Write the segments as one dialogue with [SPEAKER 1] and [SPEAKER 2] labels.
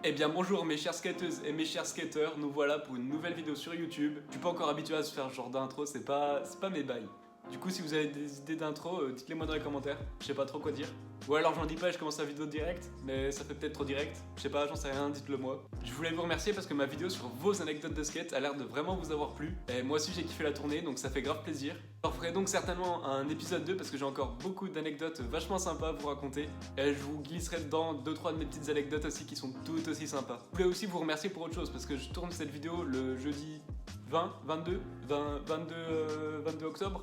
[SPEAKER 1] Eh bien bonjour mes chères skateuses et mes chers skateurs, nous voilà pour une nouvelle vidéo sur YouTube. Je suis pas encore habitué à se faire ce genre d'intro, c'est pas mes bails. Du coup si vous avez des idées d'intro, dites-les moi dans les commentaires, je sais pas trop quoi dire. Ou alors j'en dis pas et je commence la vidéo direct, mais ça fait peut-être trop direct, je sais pas, j'en sais rien, dites-le moi. Je voulais vous remercier parce que ma vidéo sur vos anecdotes de skate a l'air de vraiment vous avoir plu. Et moi aussi j'ai kiffé la tournée, donc ça fait grave plaisir. Je ferai donc certainement un épisode 2 parce que j'ai encore beaucoup d'anecdotes vachement sympas à vous raconter. Et je vous glisserai dedans 2-3 de mes petites anecdotes aussi qui sont tout aussi sympas. Je voulais aussi vous remercier pour autre chose parce que je tourne cette vidéo le jeudi 22 octobre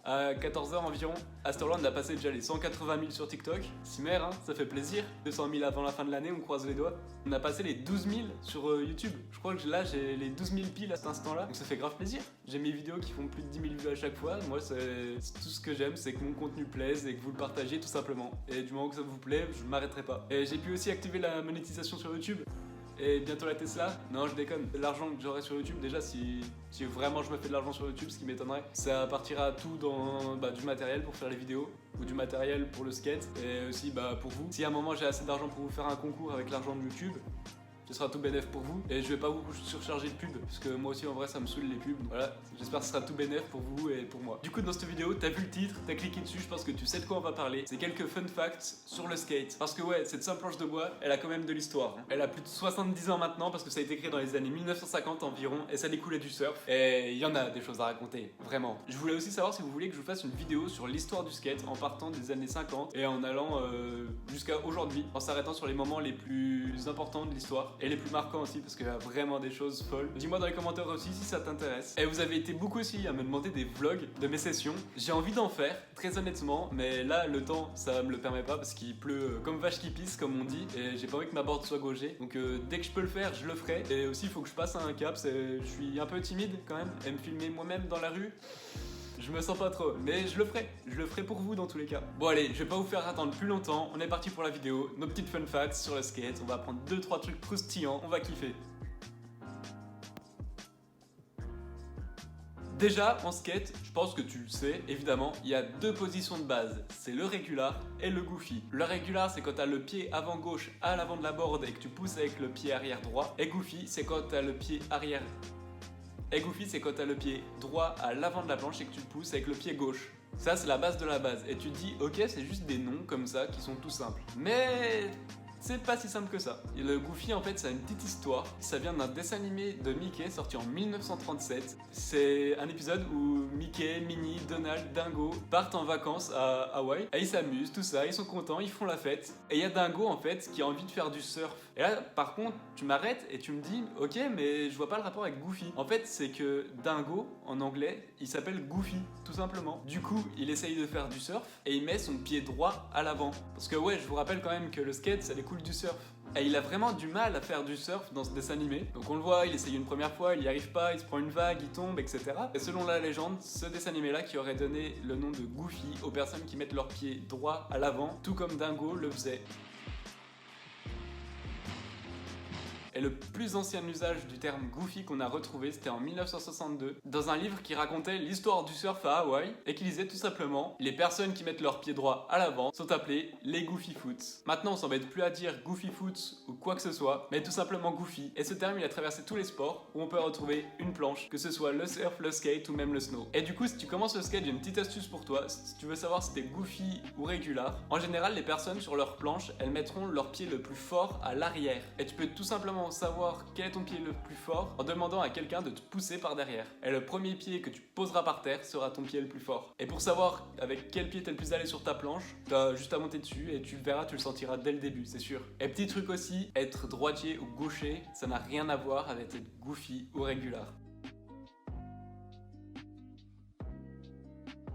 [SPEAKER 1] à 14 h environ. À cette heure-là, on a passé déjà les 180 000 sur TikTok. Si mère, hein, ça fait plaisir. 200 000 avant la fin de l'année, on croise les doigts. On a passé les 12 000 sur YouTube. Je crois que là, j'ai les 12 000 piles à cet instant-là. Donc ça fait grave plaisir. J'ai mes vidéos qui font plus de 10 000 vues à chaque fois. Moi, c'est tout ce que j'aime, c'est que mon contenu plaise et que vous le partagez tout simplement. Et du moment que ça vous plaît, je m'arrêterai pas. Et j'ai pu aussi activer la monétisation sur YouTube. Et bientôt la Tesla. Non, je déconne. L'argent que j'aurai sur YouTube, déjà, si vraiment je me fais de l'argent sur YouTube, ce qui m'étonnerait, ça partira tout dans du matériel pour faire les vidéos, ou du matériel pour le skate, et aussi pour vous. Si à un moment j'ai assez d'argent pour vous faire un concours avec l'argent de YouTube, ce sera tout bénéf pour vous, et je vais pas vous surcharger de pubs, parce que moi aussi en vrai ça me saoule les pubs. Voilà, j'espère que ce sera tout bénéf pour vous et pour moi. Du coup dans cette vidéo, t'as vu le titre, t'as cliqué dessus, je pense que tu sais de quoi on va parler. C'est quelques fun facts sur le skate. Parce que ouais, cette simple planche de bois, elle a quand même de l'histoire. Elle a plus de 70 ans maintenant, parce que ça a été créé dans les années 1950 environ, et ça découlait du surf. Et il y en a des choses à raconter, vraiment. Je voulais aussi savoir si vous voulez que je vous fasse une vidéo sur l'histoire du skate, en partant des années 50, et en allant jusqu'à aujourd'hui, en s'arrêtant sur les moments les plus importants de l'histoire, et les plus marquants aussi, parce qu'il y a vraiment des choses folles. Dis-moi dans les commentaires aussi si ça t'intéresse. Et vous avez été beaucoup aussi à me demander des vlogs de mes sessions. J'ai envie d'en faire, très honnêtement, mais là le temps ça me le permet pas parce qu'il pleut comme vache qui pisse comme on dit, et j'ai pas envie que ma board soit gaugée. Donc dès que je peux le faire, je le ferai. Et aussi il faut que je passe à un cap, je suis un peu timide quand même, et me filmer moi-même dans la rue, je me sens pas trop, mais je le ferai pour vous dans tous les cas. Bon allez, je vais pas vous faire attendre plus longtemps, on est parti pour la vidéo, nos petites fun facts sur le skate, on va apprendre 2-3 trucs croustillants, on va kiffer. Déjà, en skate, je pense que tu le sais, évidemment, il y a deux positions de base, c'est le regular et le goofy. Le regular, c'est quand tu as le pied avant gauche à l'avant de la board et que tu pousses avec le pied arrière droit, et goofy, c'est quand tu as le pied arrière. Et goofy, c'est quand tu as le pied droit à l'avant de la planche et que tu le pousses avec le pied gauche. Ça, c'est la base de la base. Et tu te dis, ok, c'est juste des noms comme ça qui sont tout simples. Mais c'est pas si simple que ça. Et le Goofy, en fait, ça a une petite histoire. Ça vient d'un dessin animé de Mickey sorti en 1937. C'est un épisode où Mickey, Minnie, Donald, Dingo partent en vacances à Hawaï. Et ils s'amusent, tout ça, ils sont contents, ils font la fête. Et il y a Dingo, en fait, qui a envie de faire du surf. Et là, par contre, tu m'arrêtes et tu me dis, ok, mais je vois pas le rapport avec Goofy. En fait, c'est que Dingo, en anglais, il s'appelle Goofy, tout simplement. Du coup, il essaye de faire du surf et il met son pied droit à l'avant. Parce que ouais, je vous rappelle quand même que le skate, ça découle du surf. Et il a vraiment du mal à faire du surf dans ce dessin animé. Donc on le voit, il essaye une première fois, il n'y arrive pas, il se prend une vague, il tombe, etc. Et selon la légende, ce dessin animé là qui aurait donné le nom de Goofy aux personnes qui mettent leurs pieds droits à l'avant, tout comme Dingo le faisait. Et le plus ancien usage du terme Goofy qu'on a retrouvé, c'était en 1962, dans un livre qui racontait l'histoire du surf à Hawaï, et qui disait tout simplement « Les personnes qui mettent leurs pieds droits à l'avant sont appelées les Goofy Foots ». Maintenant, on s'embête plus à dire Goofy Foots ou quoi que ce soit, mais tout simplement Goofy. Et ce terme, il a traversé tous les sports où on peut retrouver une planche, que ce soit le surf, le skate ou même le snow. Et du coup, si tu commences le skate, j'ai une petite astuce pour toi. Si tu veux savoir si t'es Goofy ou régular, en général, les personnes sur leur planche, elles mettront leur pied le plus fort à l'arrière. Et tu peux tout simplement savoir quel est ton pied le plus fort en demandant à quelqu'un de te pousser par derrière. Et le premier pied que tu poseras par terre sera ton pied le plus fort. Et pour savoir avec quel pied t'es le plus allé sur ta planche, t'as juste à monter dessus et tu le verras, tu le sentiras dès le début, c'est sûr. Et petit truc aussi, être droitier ou gaucher, ça n'a rien à voir avec être goofy ou régular.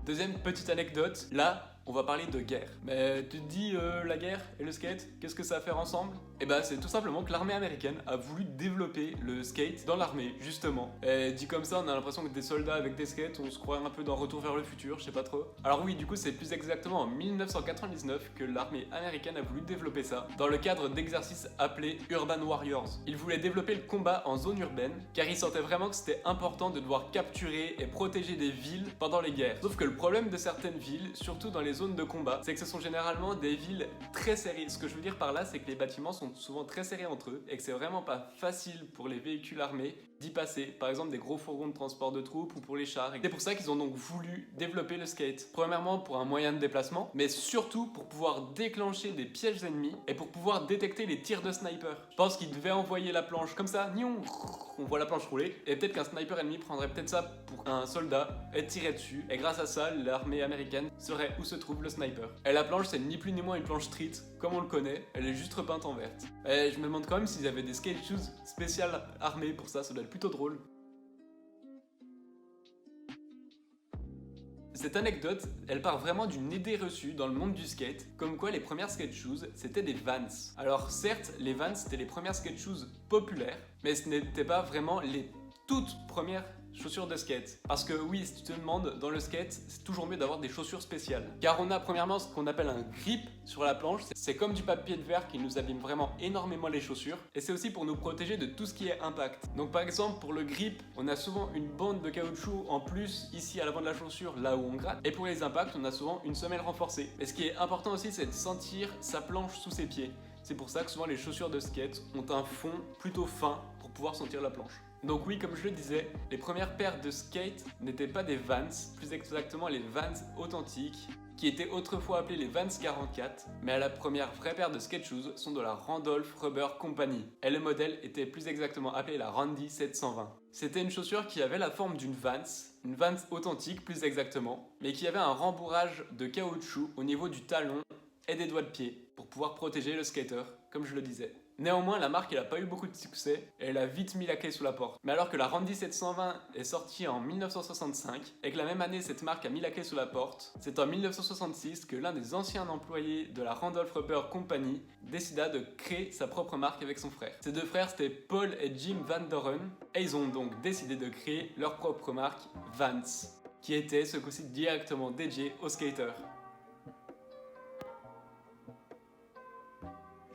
[SPEAKER 1] Deuxième petite anecdote, là, on va parler de guerre. Mais tu te dis, la guerre et le skate, qu'est-ce que ça a à faire ensemble? Et bah c'est tout simplement que l'armée américaine a voulu développer le skate dans l'armée, justement. Et dit comme ça, on a l'impression que des soldats avec des skates, on se croit un peu dans Retour vers le futur, je sais pas trop. Alors oui, du coup c'est plus exactement en 1999 que l'armée américaine a voulu développer ça, dans le cadre d'exercices appelés Urban Warriors. Ils voulaient développer le combat en zone urbaine, car ils sentaient vraiment que c'était important de devoir capturer et protéger des villes pendant les guerres. Sauf que le problème de certaines villes, surtout dans les zones de combat, c'est que ce sont généralement des villes très serrées. Ce que je veux dire par là, c'est que les bâtiments sont souvent très serrés entre eux et que c'est vraiment pas facile pour les véhicules armés d'y passer. Par exemple des gros fourgons de transport de troupes ou pour les chars. C'est pour ça qu'ils ont donc voulu développer le skate. Premièrement pour un moyen de déplacement, mais surtout pour pouvoir déclencher des pièges ennemis et pour pouvoir détecter les tirs de sniper. Je pense qu'ils devaient envoyer la planche comme ça, nion, on voit la planche rouler, et peut-être qu'un sniper ennemi prendrait peut-être ça pour un soldat et tirer dessus, et grâce à ça, l'armée américaine saurait où se trouve le sniper. Et la planche, c'est ni plus ni moins une planche street, comme on le connaît, elle est juste repeinte en verte. Et je me demande quand même s'ils avaient des skate shoes spéciales armées pour ça doit être plutôt drôle. Cette anecdote, elle part vraiment d'une idée reçue dans le monde du skate, comme quoi les premières skate shoes, c'était des Vans. Alors certes, les Vans, c'était les premières skate shoes populaires, mais ce n'était pas vraiment les toutes premières chaussures de skate. Parce que oui, si tu te demandes, dans le skate, c'est toujours mieux d'avoir des chaussures spéciales. Car on a premièrement ce qu'on appelle un grip sur la planche, c'est comme du papier de verre qui nous abîme vraiment énormément les chaussures, et c'est aussi pour nous protéger de tout ce qui est impact. Donc par exemple, pour le grip, on a souvent une bande de caoutchouc en plus ici à l'avant de la chaussure, là où on gratte, et pour les impacts, on a souvent une semelle renforcée. Et ce qui est important aussi, c'est de sentir sa planche sous ses pieds. C'est pour ça que souvent les chaussures de skate ont un fond plutôt fin pour pouvoir sentir la planche. Donc oui, comme je le disais, les premières paires de skate n'étaient pas des Vans, plus exactement les Vans authentiques, qui étaient autrefois appelés les Vans 44, mais la première vraie paire de skate shoes sont de la Randolph Rubber Company, et le modèle était plus exactement appelé la Randy 720. C'était une chaussure qui avait la forme d'une Vans authentique plus exactement, mais qui avait un rembourrage de caoutchouc au niveau du talon et des doigts de pied, pour pouvoir protéger le skater, comme je le disais. Néanmoins, la marque n'a pas eu beaucoup de succès et elle a vite mis la clé sous la porte. Mais alors que la Randy 720 est sortie en 1965 et que la même année cette marque a mis la clé sous la porte, c'est en 1966 que l'un des anciens employés de la Randolph Rubber Company décida de créer sa propre marque avec son frère. Ces deux frères c'était Paul et Jim Van Doren et ils ont donc décidé de créer leur propre marque Vans, qui était ce coup-ci directement dédié aux skaters.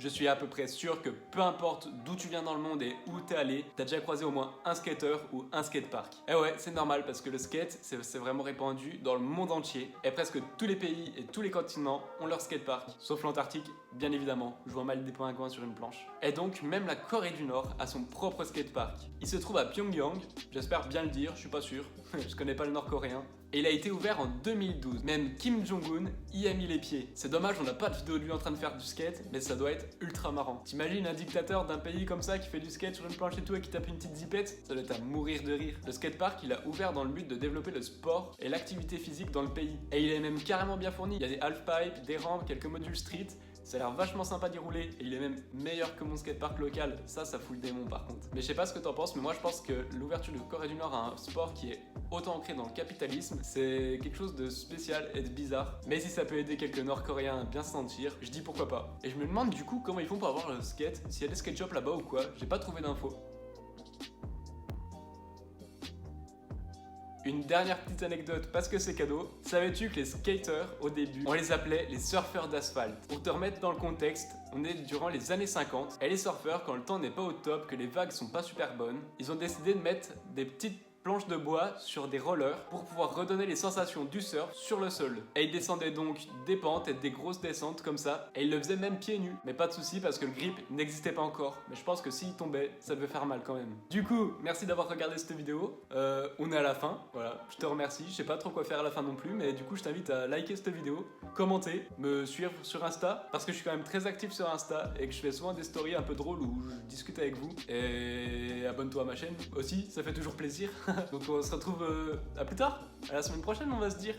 [SPEAKER 1] Je suis à peu près sûr que peu importe d'où tu viens dans le monde et où t'es allé, t'as déjà croisé au moins un skater ou un skatepark. Et ouais, c'est normal parce que le skate, c'est vraiment répandu dans le monde entier. Et presque tous les pays et tous les continents ont leur skatepark. Sauf l'Antarctique, bien évidemment. Je vois mal des pingouins sur une planche. Et donc, même la Corée du Nord a son propre skatepark. Il se trouve à Pyongyang, j'espère bien le dire, je suis pas sûr. Je connais pas le nord-coréen. Et il a été ouvert en 2012. Même Kim Jong-un y a mis les pieds. C'est dommage, on n'a pas de vidéo de lui en train de faire du skate, mais ça doit être ultra marrant. T'imagines un dictateur d'un pays comme ça qui fait du skate sur une planche et tout et qui tape une petite zipette? Ça doit être à mourir de rire. Le skatepark, il a ouvert dans le but de développer le sport et l'activité physique dans le pays. Et il est même carrément bien fourni. Il y a des halfpipes, des rampes, quelques modules street. Ça a l'air vachement sympa d'y rouler et il est même meilleur que mon skatepark local. Ça fout le démon par contre. Mais je sais pas ce que t'en penses, mais moi je pense que l'ouverture de Corée du Nord à un sport qui est autant ancré dans le capitalisme, c'est quelque chose de spécial et de bizarre. Mais si ça peut aider quelques Nord-Coréens à bien se sentir, je dis pourquoi pas. Et je me demande du coup comment ils font pour avoir le skate, s'il y a des skate shops là-bas ou quoi, j'ai pas trouvé d'infos. Une dernière petite anecdote parce que c'est cadeau. Savais-tu que les skaters, au début, on les appelait les surfeurs d'asphalte? Pour te remettre dans le contexte, on est durant les années 50 et les surfeurs, quand le temps n'est pas au top, que les vagues sont pas super bonnes, ils ont décidé de mettre des petites planches de bois sur des rollers pour pouvoir redonner les sensations du surf sur le sol. Et ils descendaient donc des pentes et des grosses descentes comme ça, et ils le faisaient même pieds nus. Mais pas de souci parce que le grip n'existait pas encore. Mais je pense que s'il tombait, ça devait faire mal quand même. Du coup, merci d'avoir regardé cette vidéo. On est à la fin, voilà, je te remercie. Je sais pas trop quoi faire à la fin non plus, mais du coup je t'invite à liker cette vidéo, commenter, me suivre sur Insta, parce que je suis quand même très actif sur Insta et que je fais souvent des stories un peu drôles où je discute avec vous. Et abonne-toi à ma chaîne aussi, ça fait toujours plaisir. Donc on se retrouve à plus tard, à la semaine prochaine on va se dire.